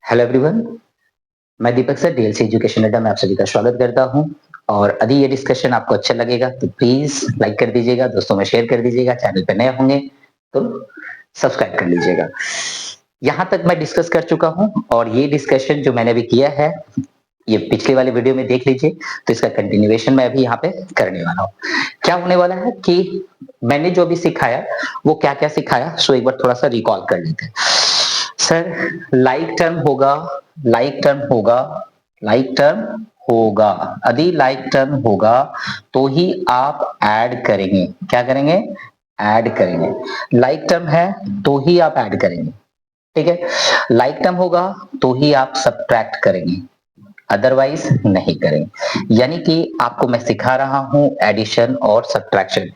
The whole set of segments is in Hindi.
हेलो एवरीवन, मैं दीपक सर डीएलसी एजुकेशन अड्डा में आप सभी का स्वागत करता हूं। और यदि ये डिस्कशन आपको अच्छा लगेगा तो प्लीज लाइक कर दीजिएगा, दोस्तों में शेयर कर दीजिएगा, चैनल पे नए होंगे तो सब्सक्राइब कर लीजिएगा। यहाँ तक मैं डिस्कस कर चुका हूं और ये डिस्कशन जो मैंने अभी किया है ये पिछले वाले वीडियो में देख लीजिए, तो इसका कंटिन्यूएशन मैं अभी यहाँ पे करने वाला हूँ। क्या होने वाला है कि मैंने जो अभी सिखाया वो क्या क्या सिखाया, सो एक बार थोड़ा सा रिकॉल कर लेते हैं। सर लाइक टर्म होगा, लाइक टर्म होगा, लाइक टर्म होगा। यदि लाइक टर्म होगा तो ही आप ऐड करेंगे। क्या करेंगे? ऐड करेंगे। लाइक टर्म है तो ही आप ऐड करेंगे, ठीक है। लाइक टर्म होगा तो ही आप सब्ट्रैक्ट करेंगे, अदरवाइज नहीं करेंगे। यानी कि आपको मैं सिखा रहा हूं एडिशन और सब्ट्रैक्शन।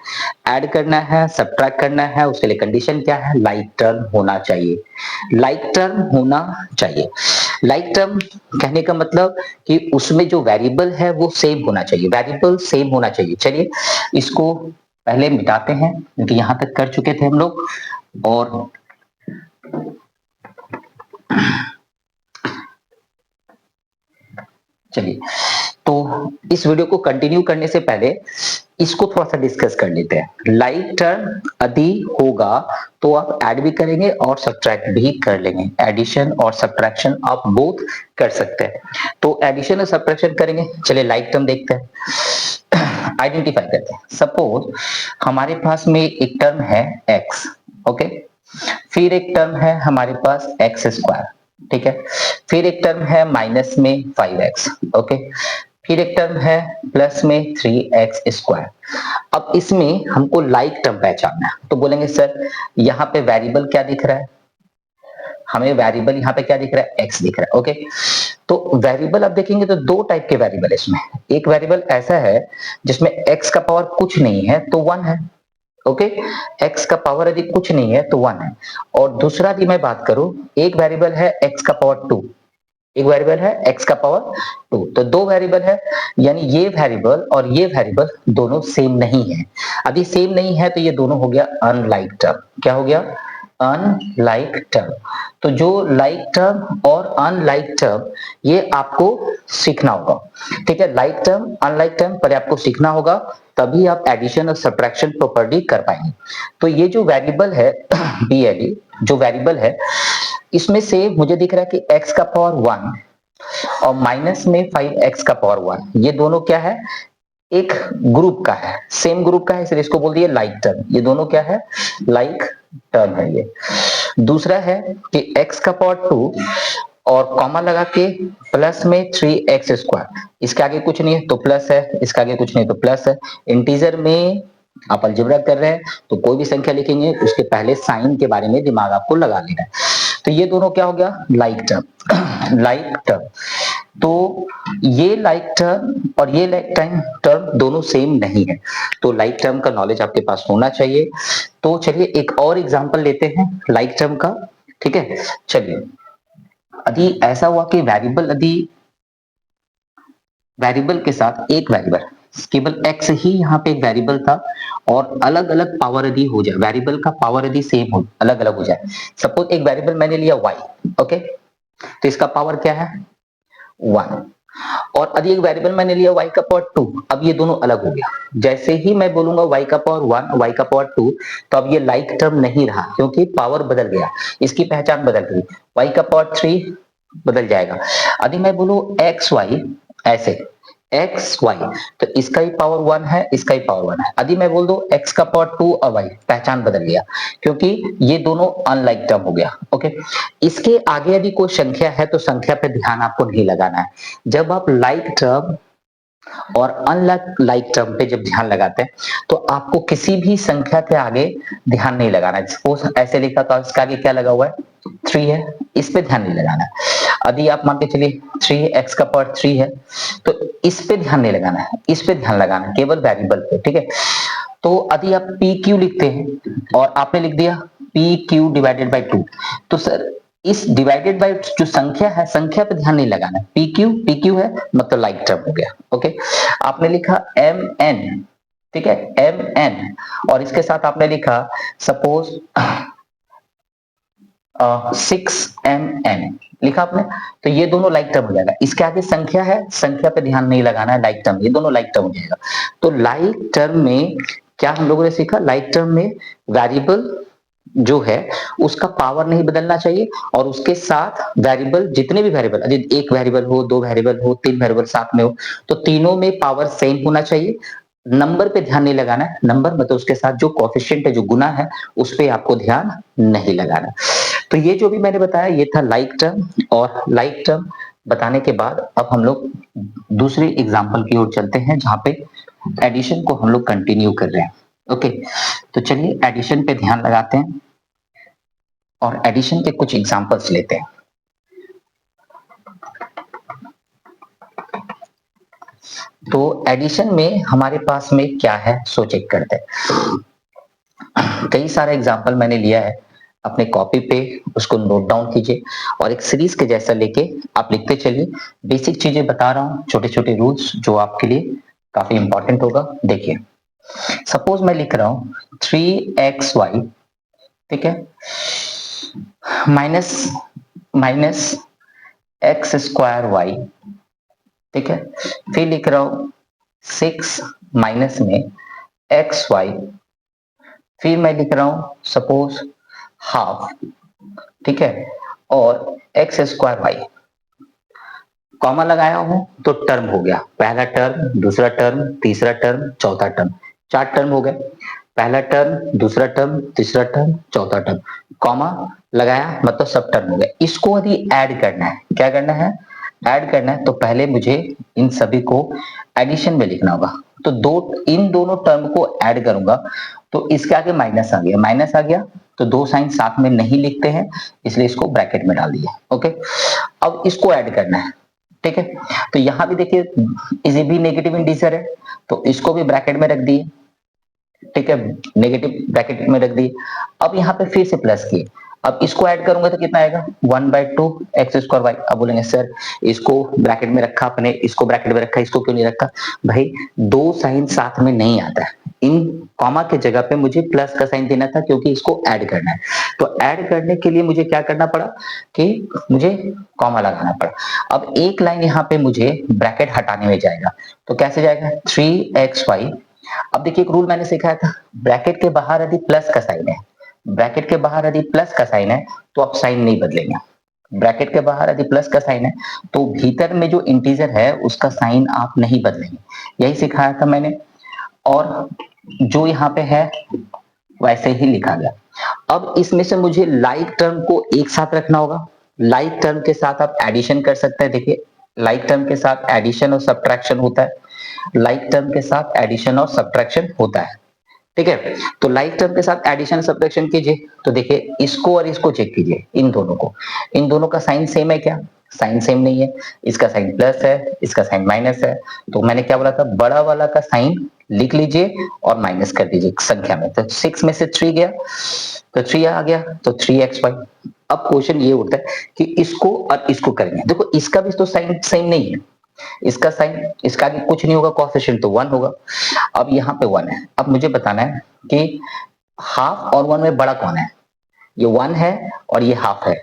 ऐड करना है, सब्ट्रैक्ट करना है, उसके लिए कंडीशन क्या है? लाइक टर्म होना चाहिए, लाइक टर्म होना चाहिए। लाइक टर्म कहने का मतलब कि उसमें जो वेरिएबल है वो सेम होना चाहिए, वेरिएबल सेम होना चाहिए। चलिए इसको पहले मिटाते हैं क्योंकि यहां तक कर चुके थे हम लोग। और चलिए, तो इस वीडियो को कंटिन्यू करने से पहले इसको थोड़ा सा डिस्कस कर लेते हैं। लाइक टर्म यदि होगा तो आप ऐड भी करेंगे और सब्ट्रैक्ट भी कर लेंगे। एडिशन और सब्ट्रैक्शन आप बोथ कर सकते हैं। तो एडिशन और सब्ट्रैक्शन करेंगे। चलिए लाइक टर्म देखते हैं, आइडेंटिफाई करते हैं। सपोज हमारे पास में एक टर्म है x, ओके। फिर एक टर्म है हमारे पास एक्स स्क्वायर, ठीक है। फिर एक टर्म है माइनस में 5x, ओके। फिर एक टर्म है प्लस में 3x स्क्वायर। अब इसमें हमको लाइक टर्म पहचानना है, तो बोलेंगे सर यहाँ पे वेरिएबल क्या दिख रहा है? हमें वेरिएबल यहाँ पे क्या दिख रहा है? x दिख रहा है, ओके। तो वेरिएबल आप देखेंगे तो दो टाइप के वेरिएबल इसमें। एक वेरिएबल ऐसा है जिसमें x का पावर कुछ नहीं है तो 1 है, ओके। x का पावर यदि कुछ नहीं है तो 1 है। और दूसरा यदि मैं बात करूं, एक वेरिएबल है x का पावर 2, एक वेरिएबल है x का पावर 2, तो दो वेरिएबल है। यानी ये वेरिएबल और ये वेरिएबल दोनों सेम नहीं है। यदि सेम नहीं है तो ये दोनों हो गया अनलाइक टर्म। क्या हो गया? Unlike term. तो जो लाइक टर्म और अनलाइक टर्म ये आपको सीखना होगा, ठीक है। लाइक टर्म अनलाइक टर्म पहले आपको सीखना होगा, तभी आप एडिशन और सब्ट्रैक्शन प्रॉपर्ली कर पाएंगे। तो ये जो वेरिएबल है BLE जो वेरिएबल है इसमें से मुझे दिख रहा है कि x का पावर 1 और माइनस में 5x का पावर 1, ये दोनों क्या है? एक ग्रुप का है, सेम ग्रुप का है, इसलिए इसको बोल दिए लाइक टर्म। ये दोनों क्या है? लाइक टर्म है ये। दूसरा है कि x का पावर 2 और कॉमा लगा के प्लस में 3x स्क्वायर, इसके आगे कुछ नहीं है तो प्लस है, इसके आगे कुछ नहीं तो प्लस है। इंटीजर में आप अलजेब्रा कर रहे हैं तो कोई भी संख्या लिखेंगे उसके पहले साइन के बारे में दिमाग आपको लगा लेना है। तो ये दोनों क्या हो गया? Like term. Like term. तो ये लाइक टर्म और ये लाइक टर्म दोनों सेम नहीं है, तो लाइक टर्म का नॉलेज आपके पास होना चाहिए। तो चलिए एक और एग्जांपल लेते हैं लाइक टर्म का, ठीक है। चलिए यदि ऐसा हुआ कि वेरिएबल के साथ एक वेरिएबल, केवल x ही यहाँ पे एक वेरिएबल था और अलग अलग पावर यदि हो जाए, वेरिएबल का पावर यदि सेम हो, अलग अलग हो जाए। सपोज एक वेरिएबल मैंने लिया y, ओके, तो इसका पावर क्या है? 1। और यदि एक वेरिएबल मैंने लिया y का पावर 2, अब ये दोनों अलग हो गया। जैसे ही मैं बोलूंगा y का पावर 1 y का पावर 2, तो अब ये लाइक टर्म नहीं रहा क्योंकि पावर बदल गया, इसकी पहचान बदल गई। y का पावर 3 बदल जाएगा। यदि मैं बोलूं एक्स वाई, ऐसे एक्स वाई, तो इसका ही पावर 1 है, इसका ही पावर 1 है। यदि मैं बोल दो एक्स का पावर 2 और वाई, पहचान बदल गया क्योंकि ये दोनों अनलाइक टर्म हो गया, ओके। इसके आगे यदि कोई संख्या है तो संख्या पे ध्यान आपको नहीं लगाना है। जब आप लाइक टर्म और अनलाइक टर्म पे जब ध्यान लगाते हैं तो आपको किसी भी संख्या के आगे ध्यान नहीं लगाना है। सपोज ऐसे लिखा तो इसके आगे क्या लगा हुआ है? 3 है, इस पे ध्यान नहीं लगाना है। यदि आप मान के चलिए 3x का पावर 3 है तो इस पे ध्यान नहीं लगाना है, इस पे ध्यान लगाना है, केवल वेरिएबल पे, ठीक है। तो यदि आप PQ लिखते हैं और आपने लिख दिया PQ डिवाइडेड बाई 2, तो सर इस डिवाइडेड बाय जो संख्या है, संख्या पे ध्यान नहीं लगाना है। PQ है मतलब लाइक टर्म हो गया, ओके। आपने लिखा MN, ठीक है, MN, और इसके साथ आपने लिखा सपोज 6mn लिखा आपने, तो ये दोनों लाइक टर्म हो जाएगा। इसके आगे संख्या है, संख्या पे ध्यान नहीं लगाना है, लाइक टर्म, ये दोनों लाइक टर्म हो जाएगा। तो लाइक टर्म में क्या हम लोगों ने सीखा, लाइक टर्म में वेरिएबल जो है उसका पावर नहीं बदलना चाहिए, और उसके साथ वेरिएबल, जितने भी वेरिएबल, यदि एक वेरिएबल हो, दो वेरिएबल हो, तीन वेरिएबल साथ में हो, तो तीनों में पावर सेम होना चाहिए। नंबर पे ध्यान नहीं लगाना है, नंबर मतलब उसके साथ जो कोएफिशिएंट है, जो गुना है, उस पे आपको ध्यान नहीं लगाना। तो ये जो भी मैंने बताया ये था लाइक टर्म। और लाइक टर्म बताने के बाद अब हम लोग दूसरे एग्जांपल की ओर चलते हैं, जहां पे एडिशन को हम लोग कंटिन्यू कर रहे हैं। ओके, तो चलिए एडिशन पे ध्यान लगाते हैं और एडिशन के कुछ एग्जांपल्स लेते हैं। तो एडिशन में हमारे पास में क्या है सो चेक करते हैं। कई सारे एग्जांपल मैंने लिया है, अपने कॉपी पे उसको नोट डाउन कीजिए और एक सीरीज के जैसा लेके आप लिखते चलिए। बेसिक चीजें बता रहा हूँ, छोटे छोटे रूल्स जो आपके लिए काफी इंपॉर्टेंट होगा। देखिए, सपोज मैं लिख रहा हूँ 3xy, ठीक है, minus minus X square Y, ठीक है, फिर लिख रहा हूं 6 माइनस में एक्स वाई, फिर मैं लिख रहा हूं सपोज हाफ, ठीक है, और एक्स स्क्वायर वाई, कॉमा लगाया हूं तो टर्म हो गया, पहला टर्म, दूसरा टर्म, तीसरा टर्म, चौथा टर्म, चार टर्म हो गए। पहला टर्म, दूसरा टर्म, तीसरा टर्म, चौथा टर्म, कॉमा लगाया मतलब सब टर्म हो गए। इसको यदि ऐड करना है, क्या करना है, ऐड करना है, तो पहले मुझे इन सभी को एडिशन में लिखना होगा। तो इन दोनों टर्म को ऐड करूंगा, तो इसके आगे माइनस आ गया, माइनस आ गया तो दो साइन साथ में नहीं लिखते हैं, इसलिए इसको ब्रैकेट में डाल दिया। ओके, अब इसको ऐड करना है, ठीक है, तो यहां भी देखिए इसे भी नेगेटिव इंटीजर है, तो इसको भी ब्रैकेट में रख दिए, ठीक है, नेगेटिव ब्रैकेट में रख दिए। अब यहाँ पे फिर से प्लस किए, अब इसको ऐड करूंगा तो कितना आएगा, 1/2 एक्स स्क्वायर वाई। अब बोलेंगे सर इसको ब्रैकेट में रखा आपने, इसको ब्रैकेट में रखा, इसको क्यों नहीं रखा? भाई दो साइन साथ में नहीं आता है, इन कॉमा के जगह पे मुझे प्लस का साइन देना था क्योंकि इसको ऐड करना है। तो ऐड करने के लिए मुझे क्या करना पड़ा कि मुझे कॉमा लगाना पड़ा। अब एक लाइन यहाँ पे मुझे ब्रैकेट हटाने में जाएगा, तो कैसे जाएगा, 3xy। अब देखिए एक रूल मैंने सिखाया था, ब्रैकेट के बाहर यदि प्लस का साइन है, ब्रैकेट के बाहर यदि प्लस का साइन है तो आप साइन नहीं बदलेंगे। ब्रैकेट के बाहर यदि प्लस का साइन है तो भीतर में जो इंटीजर है उसका साइन आप नहीं बदलेंगे, यही सिखाया था मैंने। और जो यहाँ पे है वैसे ही लिखा गया। अब इसमें से मुझे लाइक टर्म को एक साथ रखना होगा, लाइक टर्म के साथ आप एडिशन कर सकते हैं। देखिए लाइक टर्म के साथ एडिशन और सब्ट्रैक्शन होता है, लाइक टर्म के साथ एडिशन और सब्ट्रैक्शन होता है, ठीक है। तो लाइक टर्म के साथ एडिशन सब्ट्रैक्शन कीजिए, तो देखिए इसको और इसको चेक कीजिए, इन दोनों को, इन दोनों का साइन सेम है क्या? साइन सेम नहीं है, इसका साइन प्लस है, इसका साइन माइनस है। तो मैंने क्या बोला था, बड़ा वाला का साइन लिख लीजिए और माइनस कर दीजिए संख्या में। तो 6 में से 3 गया तो 3 आ गया, तो 3xy। अब क्वेश्चन ये उठता है कि इसको और इसको करेंगे, देखो इसका भी तो साइन सेम नहीं है, इसका साइन, इसका आगे कुछ नहीं होगा, कोएफिशिएंट तो 1 होगा। अब यहाँ पे 1 है, अब मुझे बताना है कि हाफ और 1 में बड़ा कौन है? ये 1 है और ये हाफ है,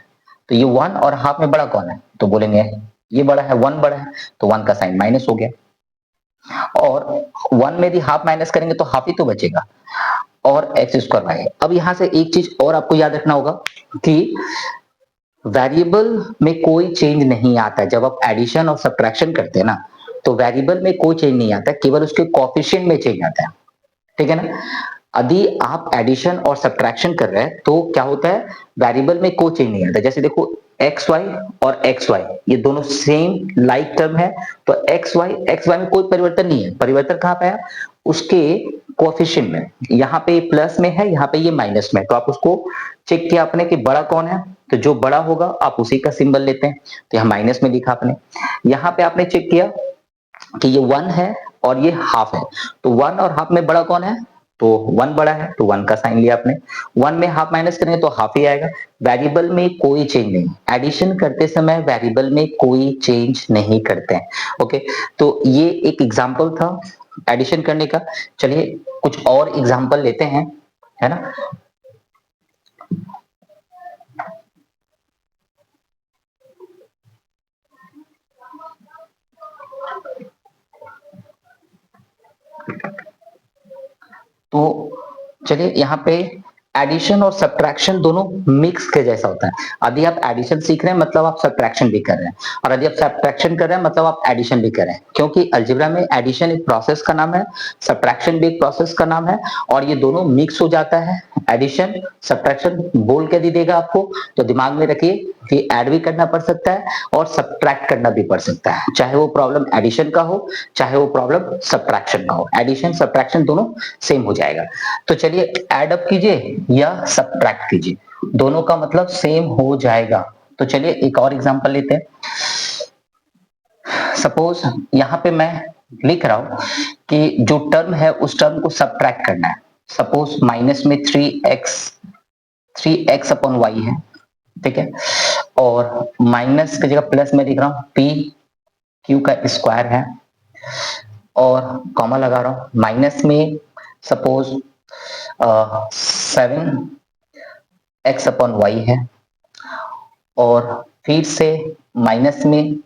तो ये 1 और हाफ में बड़ा कौन है? तो बोलेंगे ये बड़ा है, 1 बड़ा है, तो 1 का साइन माइनस हो गया। और 1 में भी हाफ माइनस करेंगे तो हाफ ही तो बचेगा, और एक्स स्क्वायर वाई है। अब यहां से एक चीज और आपको याद रखना होगा कि वेरिएबल में कोई चेंज नहीं आता है। जब आप एडिशन और सब्ट्रैक्शन करते हैं ना, तो वेरिएबल में कोई चेंज नहीं आता, केवल उसके कोएफिशिएंट में चेंज आता है, ठीक है ना। यदि आप एडिशन और सब्ट्रैक्शन कर रहे हैं तो क्या होता है, वेरिएबल में कोई चेंज नहीं आता। जैसे देखो एक्स वाई और एक्स वाई ये दोनों सेम लाइक टर्म है, तो एक्स वाई में कोई परिवर्तन नहीं है। परिवर्तन कहां पे है? उसके कोएफिशिएंट में। यहाँ पे प्लस में है, यहाँ पे ये माइनस में, तो आप उसको चेक किया आपने कि बड़ा कौन है, तो जो बड़ा होगा आप उसी का सिंबल लेते हैं। तो यहाँ माइनस में लिखा आपने, यहाँ पे आपने चेक किया कि ये 1 है और ये हाफ है, तो 1 और हाफ में बड़ा कौन है? तो 1 बड़ा है, तो 1 का साइन लिया आपने। 1 में हाफ माइनस करेंगे तो हाफ ही आएगा। वेरिएबल में कोई चेंज नहीं, एडिशन करते समय वेरिएबल में कोई चेंज नहीं करते हैं। ओके, तो ये एक एग्जांपल था एडिशन करने का। चलिए कुछ और एग्जांपल लेते हैं, है ना। चलिए यहाँ पे एडिशन और सब्ट्रैक्शन दोनों मिक्स के जैसा होता है। यदि आप एडिशन सीख रहे हैं मतलब आप सब्ट्रैक्शन भी कर रहे हैं, और यदि आप सब्ट्रैक्शन कर रहे हैं मतलब आप एडिशन भी कर रहे हैं, क्योंकि अलजेब्रा में एडिशन एक प्रोसेस का नाम है, सब्ट्रैक्शन भी एक प्रोसेस का नाम है, और ये दोनों मिक्स हो जाता है। एडिशन सब्ट्रैक्शन बोल के दे देगा आपको, तो दिमाग में रखिए कि ऐड भी करना पड़ सकता है और सब्ट्रैक्ट करना भी पड़ सकता है, चाहे वो प्रॉब्लम एडिशन का हो चाहे वो प्रॉब्लम सब्ट्रैक्शन का हो, एडिशन सब्ट्रैक्शन दोनों सेम हो जाएगा। तो चलिए ऐड अप कीजिए या सब्ट्रैक्ट कीजिए, दोनों का मतलब सेम हो जाएगा। तो चलिए एक और एग्जांपल लेते हैं। सपोज यहाँ पे मैं लिख रहा हूं कि जो टर्म है उस टर्म को सब्ट्रैक्ट करना है। सपोज माइनस में 3x अपॉन वाई है, ठीक है, और माइनस की जगह प्लस में लिख रहा हूं पी क्यू का स्क्वायर है, और कॉमा लगा रहा हूं माइनस में सपोज 7x अपॉन वाई है, और फिर से माइनस में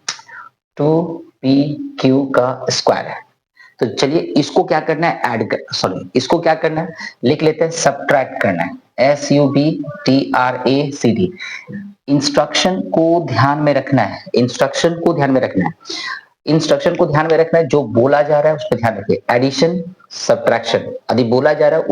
2pq का स्क्वायर है। तो चलिए इसको क्या करना है, इसको क्या करना है, लिख लेते हैं सब्ट्रैक्ट करना है, SUBTRACT। इंस्ट्रक्शन को ध्यान में रखना है, इंस्ट्रक्शन को ध्यान में रखना है, इंस्ट्रक्शन को ध्यान में रखना है, जो बोला जा रहा है उस पर ध्यान रखिए। एडिशन सब्ट्रैक्शन यदि बोला जा रहा है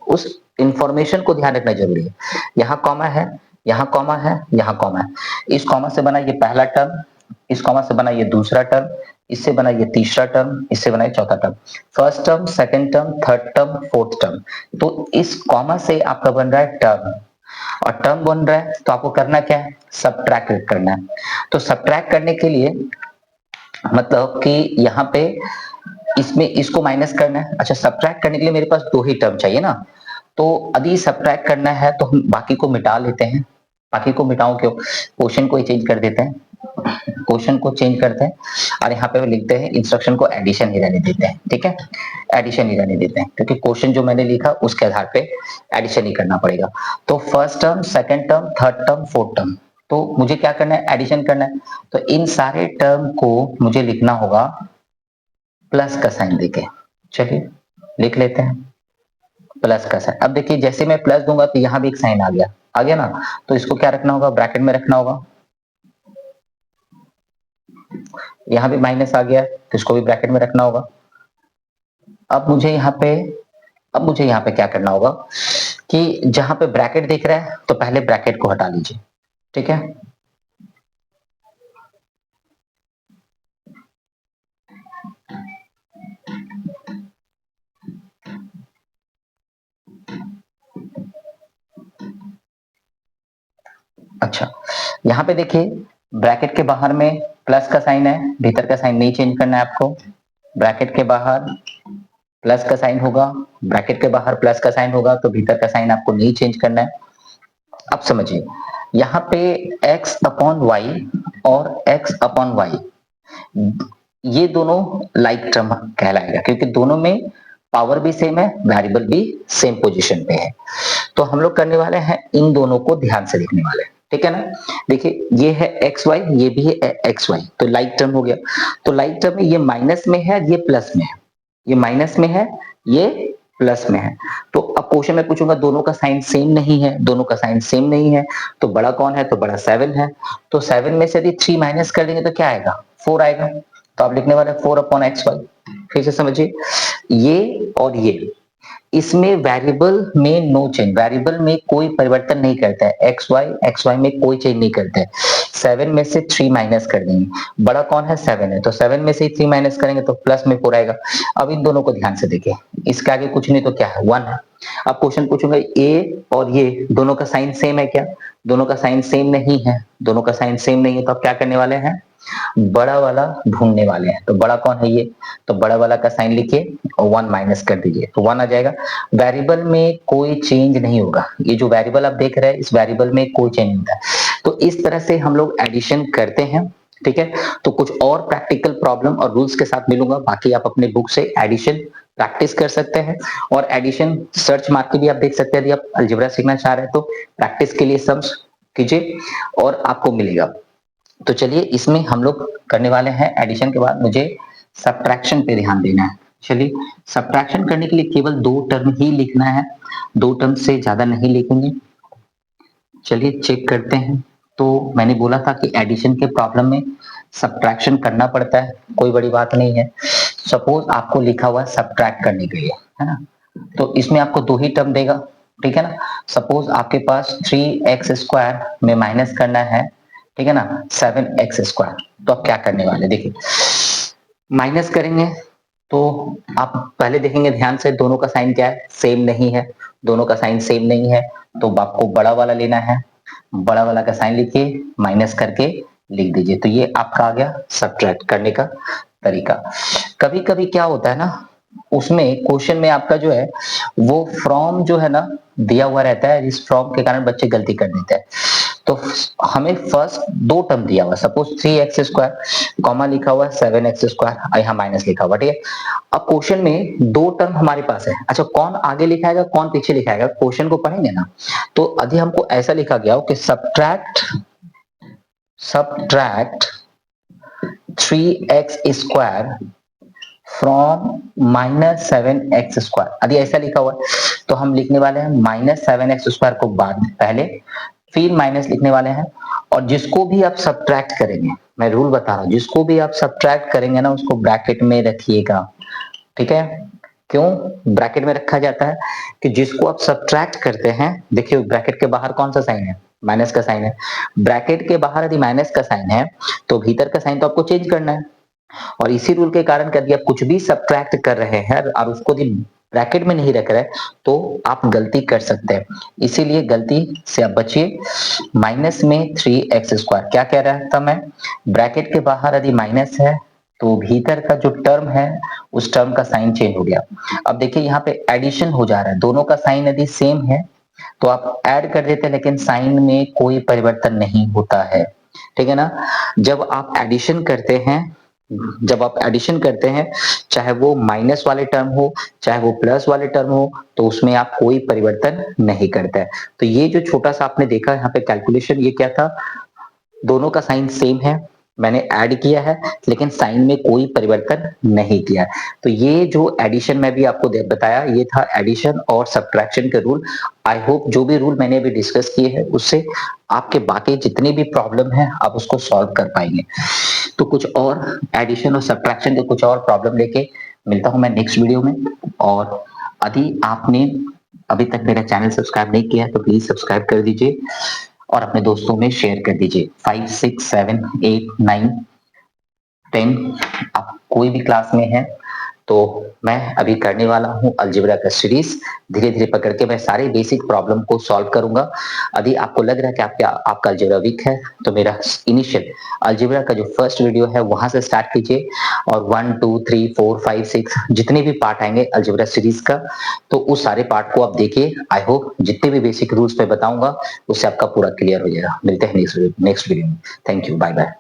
उस इंफॉर्मेशन को ध्यान रखना जरूरी है। यहाँ कॉमा है, यहाँ कॉमा है, यहाँ कॉमा है, इस कॉमा से बना ये पहला टर्म, इस कॉमा से बना ये दूसरा टर्म, इससे बना ये तीसरा टर्म, इससे बना ये चौथा term, first term, second term, third term, fourth term. तो इस कॉमा से आपका बन रहा है टर्म, और टर्म बन रहा है तो आपको करना क्या है, सब्ट्रैक्ट करना है। तो सब्ट्रैक्ट करने के लिए मतलब कि यहाँ पे इसमें इसको माइनस करना है। अच्छा, सब्ट्रैक्ट करने के लिए मेरे पास दो ही टर्म चाहिए ना, तो यदि सब्ट्रैक्ट करना है तो हम बाकी को मिटा लेते हैं। बाकी को मिटाओ क्यों, क्वेश्चन को ही चेंज कर देते हैं, क्वेश्चन को चेंज करते हैं और यहाँ पे लिखते हैं इंस्ट्रक्शन को एडिशन ही रहने देते हैं, ठीक है, एडिशन ही रहने देते हैं, क्योंकि क्वेश्चन जो मैंने लिखा उसके आधार पे एडिशन ही करना पड़ेगा। तो first term, second term, third term, fourth term, तो मुझे क्या करना है, एडिशन करना है। तो इन सारे टर्म को मुझे लिखना होगा प्लस का साइन देके। चलिए लिख लेते हैं प्लस का साइन। अब देखिए जैसे मैं प्लस दूंगा तो यहाँ भी एक साइन आ गया ना, तो इसको क्या रखना होगा, ब्रैकेट में रखना होगा। यहाँ भी माइनस आ गया तो इसको भी ब्रैकेट में रखना होगा। अब मुझे यहाँ पे क्या करना होगा कि जहां पे ब्रैकेट दिख रहा है तो पहले ब्रैकेट को हटा लीजिए, ठीक है। अच्छा, यहाँ पे देखिए ब्रैकेट के बाहर में प्लस का साइन है, भीतर का साइन नहीं चेंज करना है आपको। ब्रैकेट के बाहर प्लस का साइन होगा, ब्रैकेट के बाहर प्लस का साइन होगा, तो भीतर का साइन आपको नहीं चेंज करना है। अब समझिए यहाँ पे x अपॉन वाई और x अपॉन वाई ये दोनों लाइक टर्म कहलाएगा, क्योंकि दोनों में पावर भी सेम है, वेरिएबल भी सेम पोजीशन पे है। तो हम लोग करने वाले हैं इन दोनों को ध्यान से देखने वाले हैं, ठीक है ना। देखिए ये है एक्स वाई, ये भी है एक्स वाई, तो लाइक टर्म हो गया। तो लाइक टर्म में ये माइनस में है, ये प्लस में है, ये माइनस में है, ये प्लस में है। तो अब क्वेश्चन में पूछूंगा दोनों का साइन सेम नहीं है, दोनों का साइन सेम नहीं है, तो बड़ा कौन है, तो बड़ा 7 है। तो 7 में से यदि 3 माइनस कर देंगे तो क्या आएगा, 4 आएगा। तो आप लिखने वाले 4 अपॉन एक्स वाई। फिर से समझिए ये और ये, इसमें वेरिएबल में नो चेंज, वेरिएबल में कोई परिवर्तन नहीं करता है, एक्स वाई में कोई चेंज नहीं करता है। 7 में से 3 माइनस कर देंगे, बड़ा कौन है 7 है, तो 7 में से 3 माइनस करेंगे तो प्लस में 4 आएगा। अब इन दोनों को ध्यान से देखिए, इसके आगे कुछ नहीं तो क्या है 1 है। अब क्वेश्चन पूछूंगा ए और ये दोनों का साइन सेम है क्या, दोनों का साइन सेम नहीं है, दोनों का साइन सेम नहीं है, तो आप क्या करने वाले हैं, बड़ा वाला ढूंढने वाले हैं। तो बड़ा कौन है ये, तो बड़ा वाला का साइन लिखिए और 1 माइनस कर दीजिए तो 1 आ जाएगा। वेरिएबल में कोई चेंज नहीं होगा, ये जो वेरिएबल आप देख रहे हैं इस वेरिएबल में कोई चेंज नहीं होता है। तो इस तरह से हम लोग एडिशन करते हैं, ठीक है। तो कुछ और प्रैक्टिकल प्रॉब्लम और रूल्स के साथ मिलूंगा, बाकी आप अपने बुक से एडिशन प्रैक्टिस कर सकते हैं, और एडिशन सर्च मार के भी आप देख सकते हैं। यदि आप अलजेब्रा सीखना चाह रहे हैं तो प्रैक्टिस के लिए सम्स कीजिए और आपको मिलेगा। तो चलिए इसमें हम लोग करने वाले हैं एडिशन के बाद मुझे सब्ट्रैक्शन पे ध्यान देना है। चलिए, सब्ट्रैक्शन करने के लिए केवल 2 टर्म ही लिखना है, 2 टर्म से ज़्यादा नहीं लिखेंगे। चलिए चेक करते हैं। तो मैंने बोला था कि एडिशन के प्रॉब्लम में सब्ट्रैक्शन करना पड़ता है, कोई बड़ी बात नहीं है। सपोज़ आपको लिखा हुआ है सब्ट्रैक्ट करने के लिए, है ना? तो इसमें आपको 2 ही टर्म देगा, ठीक है ना? सपोज़ आपके पास 3x² में माइनस करना है, ठीक है ना? 7x²। तो आप क्या करने वाले हैं? देखिए, माइनस करेंगे तो आप पहले देखेंगे ध्यान से दोनों का साइन क्या है, सेम नहीं है। दोनों का साइन सेम नहीं है तो आपको बड़ा वाला लेना है, बड़ा वाला का साइन लिखिए, माइनस करके लिख दीजिए। तो ये आपका आ गया सब्ट्रैक्ट करने का तरीका। कभी कभी क्या होता है ना, उसमें क्वेश्चन में आपका जो है वो फ्रॉम जो है ना दिया हुआ रहता है, इस फ्रॉम के कारण बच्चे गलती कर देते हैं। तो हमें फर्स्ट 2 टर्म दिया हुआ, सपोज 3x² कॉमा लिखा हुआ है 7x² यहाँ माइनस लिखा हुआ, ठीक है। अब क्वेश्चन में 2 टर्म हमारे पास है। अच्छा, कौन आगे लिखाएगा कौन पीछे लिखाएगा, क्वेश्चन को पढ़ेंगे ना। तो अभी हमको ऐसा लिखा गया हो कि सब्ट्रैक्ट 3x² फ्रॉम -7x²। यदि ऐसा लिखा हुआ है तो हम लिखने वाले हैं -7x² को बाद पहले, फिर माइनस लिखने वाले हैं। और जिसको भी आप सब्ट्रैक्ट करेंगे, मैं रूल बता रहा हूं, जिसको भी आप सब्ट्रैक्ट करेंगे ना उसको ब्रैकेट में रखिएगा, ठीक है। क्यों ब्रैकेट में रखा जाता है कि जिसको आप सब्ट्रैक्ट करते हैं, देखिए ब्रैकेट के बाहर कौन सा साइन है, माइनस का साइन है। ब्रैकेट के बाहर यदि माइनस का साइन है तो भीतर का साइन तो आपको चेंज करना है। और इसी रूल के कारण यदि आप कुछ भी सब्ट्रैक्ट कर रहे हैं और उसको यदि ब्रैकेट में नहीं रख रहे तो आप गलती कर सकते हैं, इसीलिए गलती से आप बचिए। माइनस में 3x² क्या कह रहा था मैं, ब्रैकेट के बाहर यदि माइनस है तो भीतर का जो टर्म है उस टर्म का साइन चेंज हो गया। अब देखिए यहाँ पे एडिशन हो जा रहा है, दोनों का साइन यदि सेम है तो आप ऐड कर देते हैं, लेकिन साइन में कोई परिवर्तन नहीं होता है, ठीक है ना। जब आप एडिशन करते हैं, जब आप एडिशन करते हैं, चाहे वो माइनस वाले टर्म हो चाहे वो प्लस वाले टर्म हो, तो उसमें आप कोई परिवर्तन नहीं करते हैं। तो ये जो छोटा सा आपने देखा यहाँ पे कैलकुलेशन, ये क्या था, दोनों का साइन सेम है, मैंने ऐड किया है लेकिन साइन में कोई परिवर्तन नहीं किया है। तो ये जो एडिशन में भी आपको बताया, ये था एडिशन और सब्ट्रैक्शन के रूल। आई होप जो भी रूल मैंने अभी डिस्कस किए हैं उससे आपके बाकी जितनी भी प्रॉब्लम है आप उसको सॉल्व कर पाएंगे। तो कुछ और एडिशन और सब्ट्रैक्शन के कुछ और प्रॉब्लम लेके मिलता हूं मैं नेक्स्ट वीडियो में। और यदि आपने अभी तक मेरा चैनल सब्सक्राइब नहीं किया है तो प्लीज सब्सक्राइब कर दीजिए और अपने दोस्तों में शेयर कर दीजिए। 5, 6, 7, 8, 9, 10 आप कोई भी क्लास में हैं तो मैं अभी करने वाला हूं अलजेब्रा का सीरीज, धीरे धीरे पकड़ के मैं सारे बेसिक प्रॉब्लम को सॉल्व करूंगा। यदि आपको लग रहा है कि आपका अलजेब्रा वीक है तो मेरा इनिशियल अलजेब्रा का जो फर्स्ट वीडियो है वहां से स्टार्ट कीजिए और 1, 2, 3, 4, 5, 6 जितने भी पार्ट आएंगे अलजेब्रा सीरीज का, तो उस सारे पार्ट को आप देखिए। आई होप जितने भी बेसिक रूल्स मैं बताऊंगा उससे आपका पूरा क्लियर हो जाएगा। मिलते हैं नेक्स्ट वीडियो में। Thank you, bye bye.